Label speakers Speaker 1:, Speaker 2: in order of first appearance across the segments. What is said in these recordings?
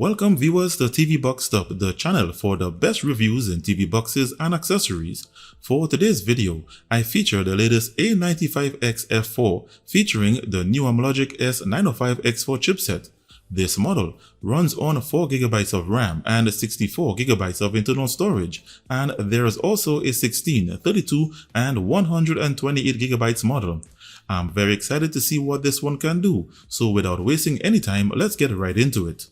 Speaker 1: Welcome viewers to TV Box Stop, the channel for the best reviews in TV boxes and accessories. For today's video, I feature the latest A95X F4 featuring the new Amlogic S905X4 chipset. This model runs on 4GB of RAM and 64GB of internal storage, and there is also a 16, 32, and 128GB model. I'm very excited to see what this one can do, so without wasting any time, let's get right into it.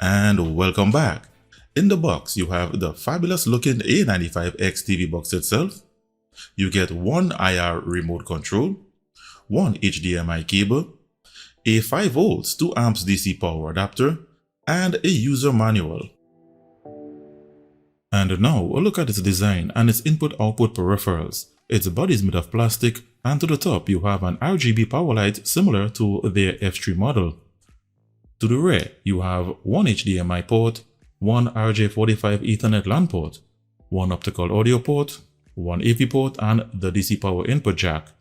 Speaker 1: And welcome back. In the box, you have the fabulous looking A95X TV box itself. You get one IR remote control, one HDMI cable, a 5V 2 amps DC power adapter, and a user manual. And now look at its design and its input-output peripherals. Its body is made of plastic, and to the top you have an RGB power light similar to their F3 model. To the rear, you have one HDMI port, one RJ45 Ethernet LAN port, one optical audio port, one AV port, and the DC power input jack.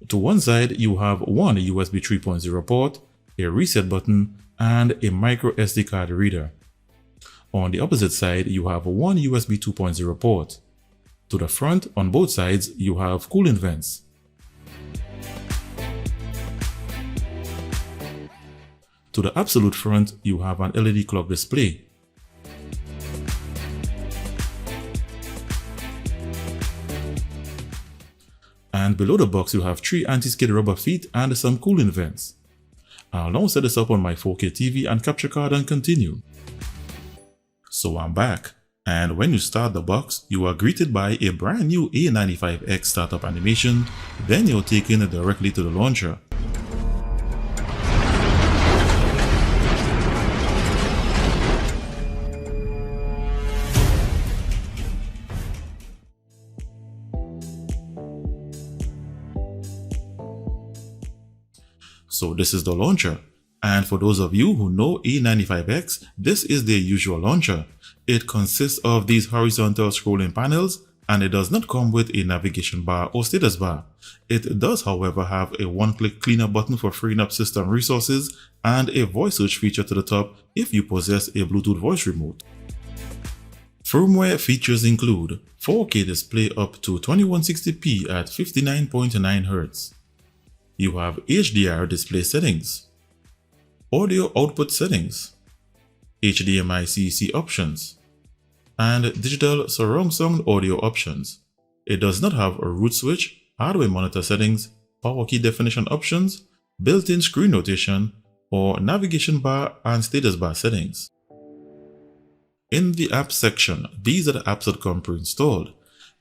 Speaker 1: To one side, you have one USB 3.0 port, a reset button, and a micro SD card reader. On the opposite side, you have one USB 2.0 port. To the front, on both sides, you have cooling vents. To the absolute front, you have an LED clock display. And below the box, you have 3 anti-skid rubber feet and some cooling vents. I'll now set this up on my 4K TV and capture card and continue. So I'm back, and when you start the box, you are greeted by a brand new A95X startup animation, then you're taken directly to the launcher. So this is the launcher, and for those of you who know A95X, this is their usual launcher. It consists of these horizontal scrolling panels, and it does not come with a navigation bar or status bar. It does, however, have a one-click cleanup button for freeing up system resources and a voice search feature to the top if you possess a Bluetooth voice remote. Firmware features include 4K display up to 2160p at 59.9 Hz. You have HDR display settings, audio output settings, HDMI CEC options, and digital surround sound audio options. It does not have a root switch, hardware monitor settings, power key definition options, built-in screen rotation, or navigation bar and status bar settings. In the apps section, these are the apps that come pre-installed.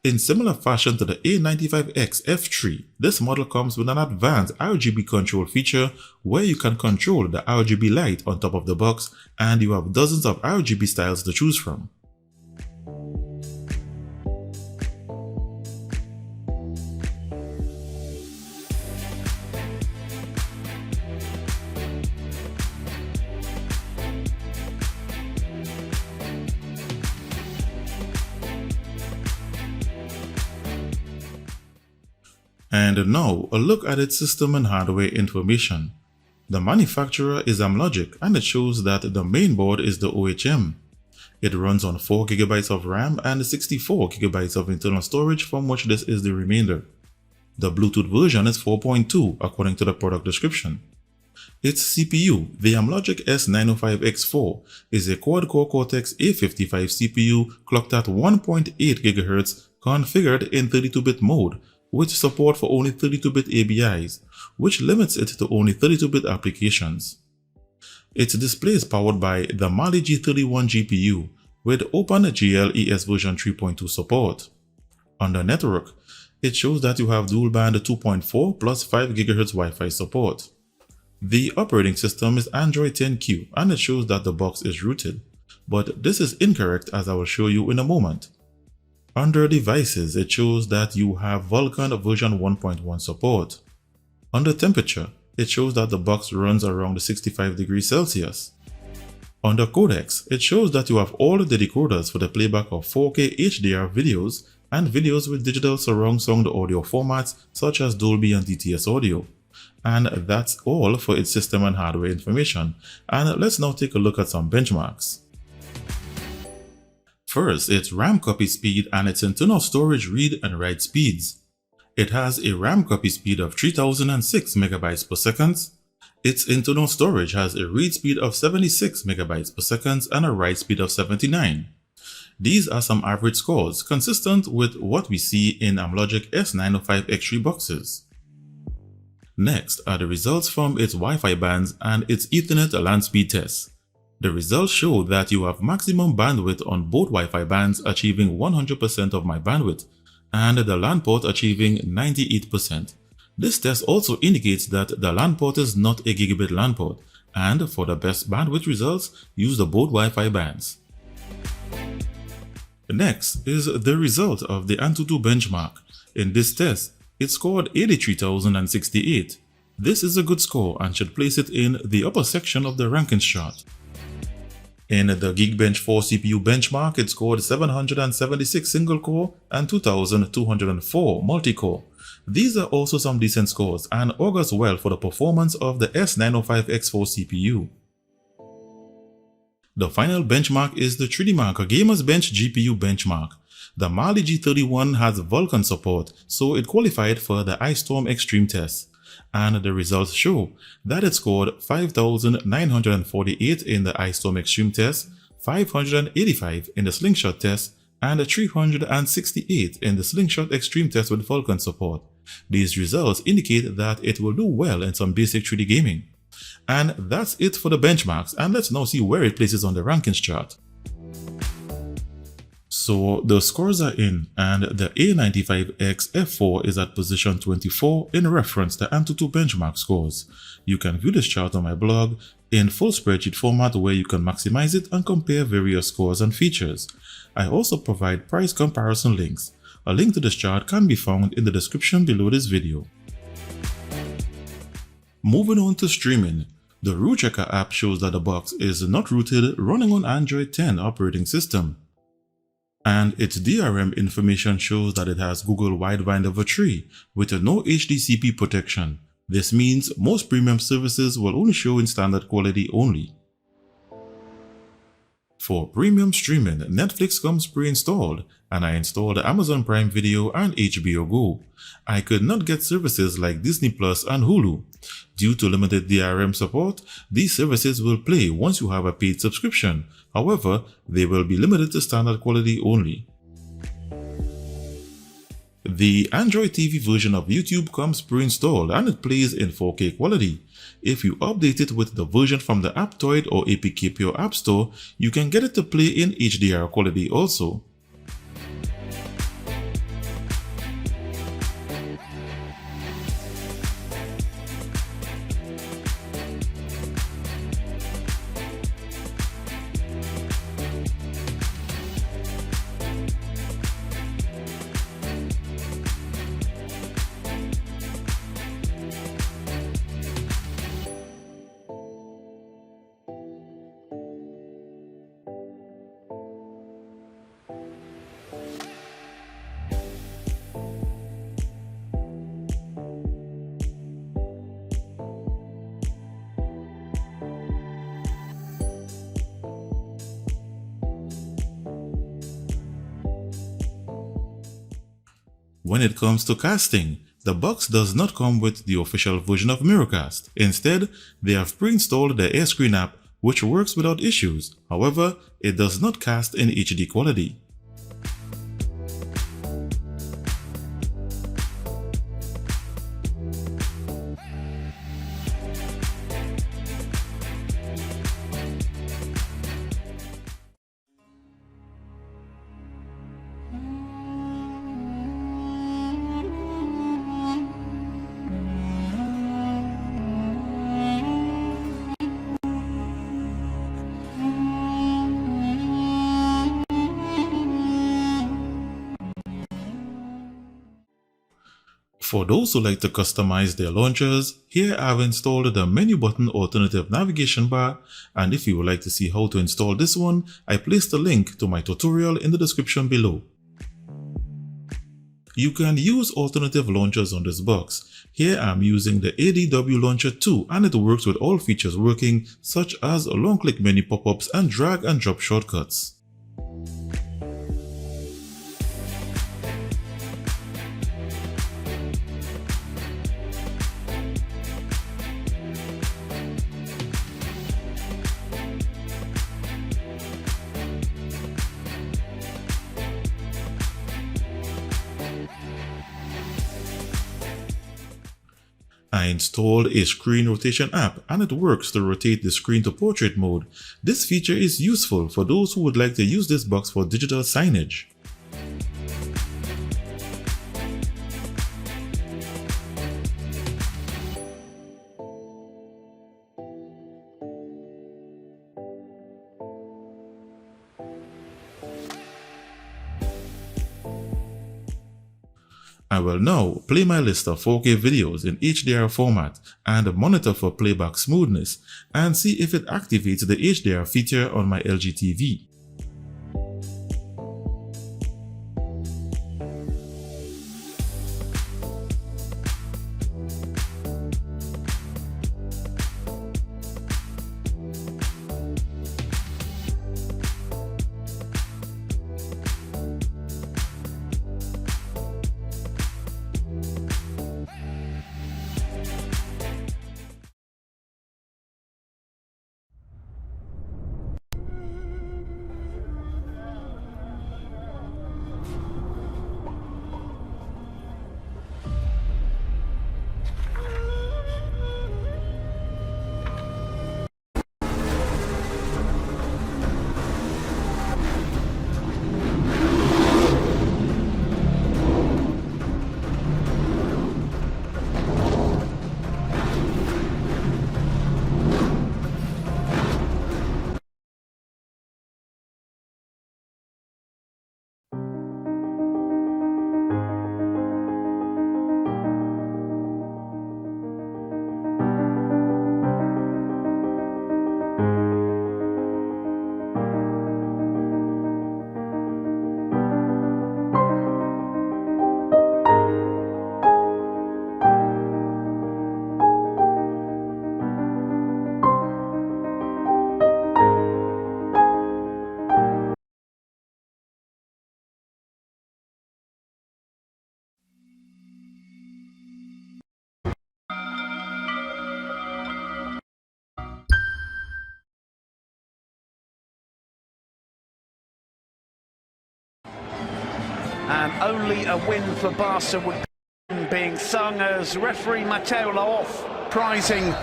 Speaker 1: In similar fashion to the A95X F3, this model comes with an advanced RGB control feature where you can control the RGB light on top of the box, and you have dozens of RGB styles to choose from. And now, a look at its system and hardware information. The manufacturer is Amlogic, and it shows that the main board is the OHM. It runs on 4GB of RAM and 64GB of internal storage, from which this is the remainder. The Bluetooth version is 4.2 according to the product description. Its CPU, the Amlogic S905X4, is a quad-core Cortex A55 CPU clocked at 1.8 GHz, configured in 32-bit mode, with support for only 32-bit ABIs, which limits it to only 32-bit applications. Its display is powered by the Mali G31 GPU with OpenGL ES version 3.2 support. On the network, it shows that you have dual-band 2.4 plus 5 GHz Wi-Fi support. The operating system is Android 10Q, and it shows that the box is rooted, but this is incorrect, as I will show you in a moment. Under devices, it shows that you have Vulkan version 1.1 support. Under temperature, it shows that the box runs around 65 degrees Celsius. Under codecs, it shows that you have all the decoders for the playback of 4K HDR videos and videos with digital surround sound audio formats such as Dolby and DTS audio. And that's all for its system and hardware information. And let's now take a look at some benchmarks. First, its RAM copy speed and its internal storage read and write speeds. It has a RAM copy speed of 3006 MB per second. Its internal storage has a read speed of 76 MB per second and a write speed of 79. These are some average scores consistent with what we see in Amlogic S905X4 boxes. Next are the results from its Wi-Fi bands and its Ethernet LAN speed tests. The results show that you have maximum bandwidth on both Wi-Fi bands achieving 100% of my bandwidth and the LAN port achieving 98%. This test also indicates that the LAN port is not a gigabit LAN port, and for the best bandwidth results, use the both Wi-Fi bands. Next is the result of the Antutu benchmark. In this test, it scored 83,068. This is a good score and should place it in the upper section of the rankings chart. In the Geekbench 4 CPU benchmark, it scored 776 single-core and 2,204 multi-core. These are also some decent scores and augurs well for the performance of the S905X4 CPU. The final benchmark is the 3D Marker Gamers Bench GPU benchmark. The Mali G31 has Vulkan support, so it qualified for the Ice Storm Extreme test. And the results show that it scored 5,948 in the Ice Storm Extreme test, 585 in the Slingshot test, and 368 in the Slingshot Extreme test with Vulkan support. These results indicate that it will do well in some basic 3D gaming. And that's it for the benchmarks, and let's now see where it places on the rankings chart. So the scores are in, and the A95X F4 is at position 24 in reference to Antutu benchmark scores. You can view this chart on my blog in full spreadsheet format where you can maximize it and compare various scores and features. I also provide price comparison links. A link to this chart can be found in the description below this video. Moving on to streaming, the Root Checker app shows that the box is not rooted, running on Android 10 operating system. And its DRM information shows that it has Google Wideband over 3 with no HDCP protection. This means most premium services will only show in standard quality only. For premium streaming, Netflix comes pre-installed, and I installed Amazon Prime Video and HBO Go. I could not get services like Disney Plus and Hulu. Due to limited DRM support, these services will play once you have a paid subscription. However, they will be limited to standard quality only. The Android TV version of YouTube comes pre-installed and it plays in 4K quality. If you update it with the version from the Aptoid or APK Pure App Store, you can get it to play in HDR quality also. When it comes to casting, the box does not come with the official version of Miracast. Instead, they have pre-installed the AirScreen app, which works without issues. However, it does not cast in HD quality. For those who like to customize their launchers, here I've installed the menu button alternative navigation bar, and if you would like to see how to install this one, I placed a link to my tutorial in the description below. You can use alternative launchers on this box. Here I'm using the ADW Launcher 2 and it works with all features working such as long click menu pop-ups and drag and drop shortcuts. I installed a screen rotation app and it works to rotate the screen to portrait mode. This feature is useful for those who would like to use this box for digital signage. I will now play my list of 4K videos in HDR format and monitor for playback smoothness and see if it activates the HDR feature on my LG TV.
Speaker 2: And only a win for Barca would be being sung as referee Mateo Laoff prizing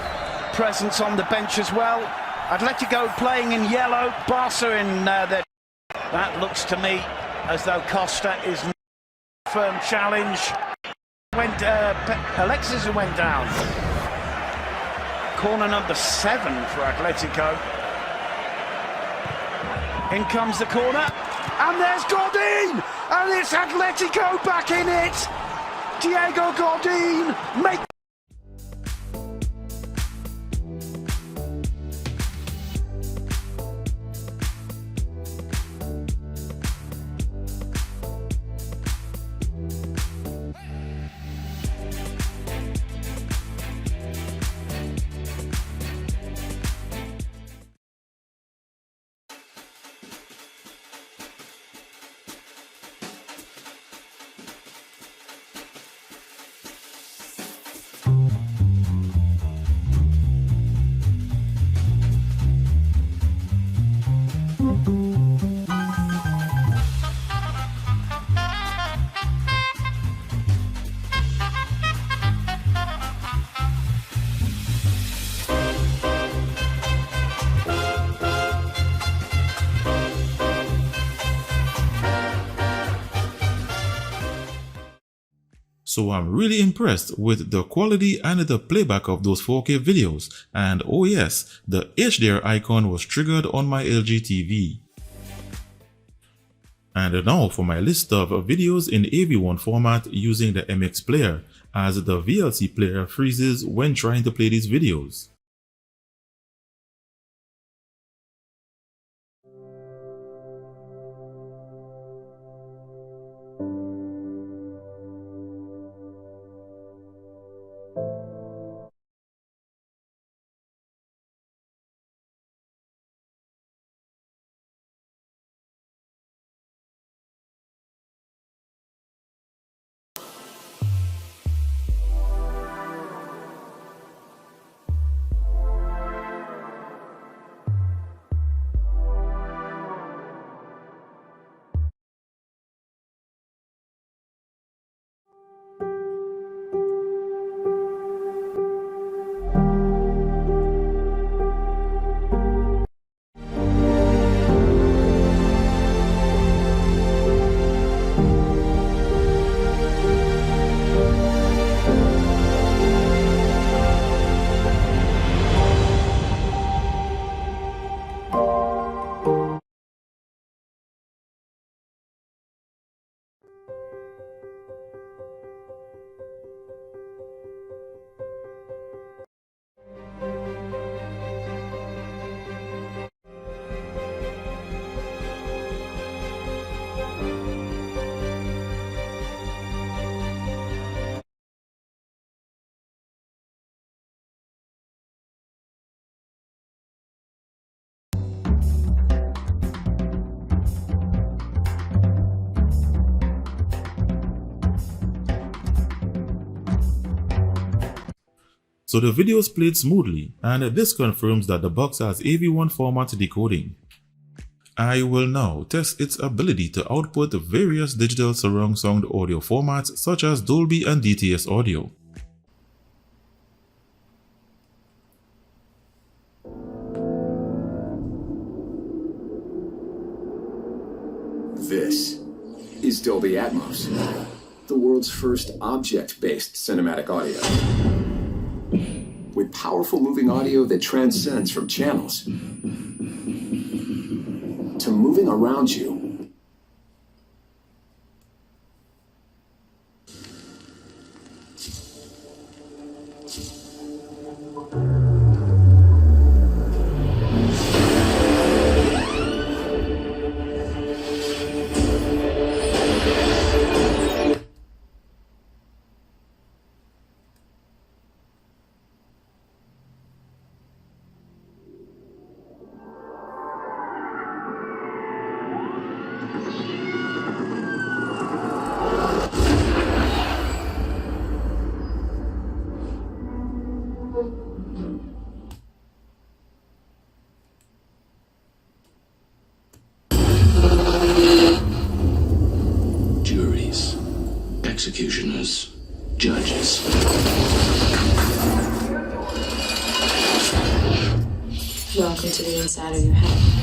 Speaker 2: presence on the bench as well. Atletico playing in yellow, Barca in their... That looks to me as though Costa is firm challenge. Alexis went down. Corner number 7 for Atletico. In comes the corner, and there's Godin! And it's Atletico back in it! Diego Godin make...
Speaker 1: So I'm really impressed with the quality and the playback of those 4K videos, and oh yes, the HDR icon was triggered on my LG TV. And now for my list of videos in AV1 format using the MX player. as the VLC player freezes when trying to play these videos. So the video is played smoothly, and this confirms that the box has AV1 format decoding. I will now test its ability to output various digital surround sound audio formats such as Dolby and DTS audio.
Speaker 3: This is Dolby Atmos, the world's first object-based cinematic audio. With powerful moving audio that transcends from channels to moving around you.
Speaker 4: Executioners, judges.
Speaker 5: Welcome to the inside of your head.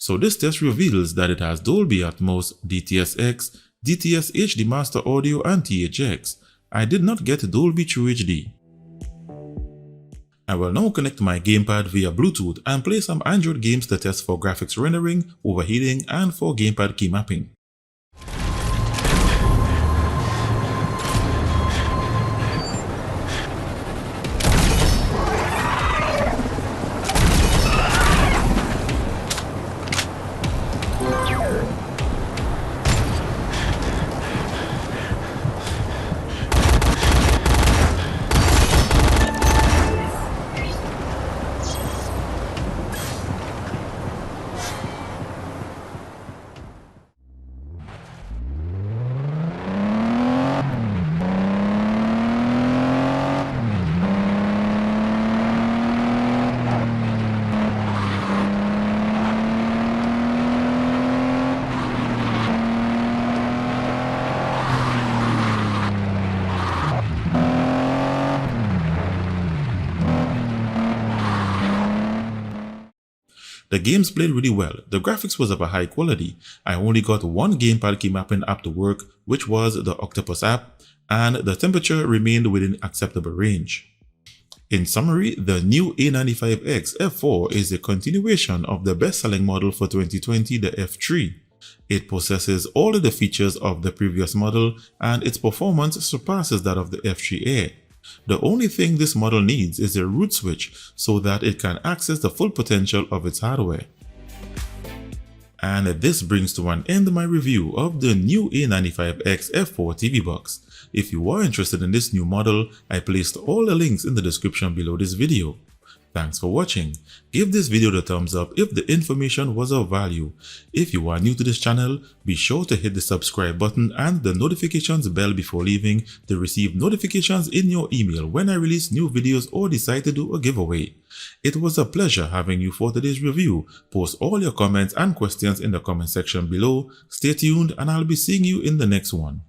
Speaker 1: So this test reveals that it has Dolby Atmos, DTS:X, DTS HD Master Audio and THX. I did not get Dolby True HD. I will now connect my gamepad via Bluetooth and play some Android games to test for graphics rendering, overheating, and for gamepad key mapping. The games played really well, the graphics was of a high quality. I only got one gamepad key mapping app to work, which was the Octopus app, and the temperature remained within acceptable range. In summary, the new A95X F4 is a continuation of the best-selling model for 2020, the F3. It possesses all of the features of the previous model, and its performance surpasses that of the F3A. The only thing this model needs is a root switch so that it can access the full potential of its hardware. And this brings to an end my review of the new A95X F4 TV box. If you are interested in this new model, I placed all the links in the description below this video. Thanks for watching. Give this video the thumbs up if the information was of value. If you are new to this channel, be sure to hit the subscribe button and the notifications bell before leaving to receive notifications in your email when I release new videos or decide to do a giveaway. It was a pleasure having you for today's review. Post all your comments and questions in the comment section below. Stay tuned and I'll be seeing you in the next one.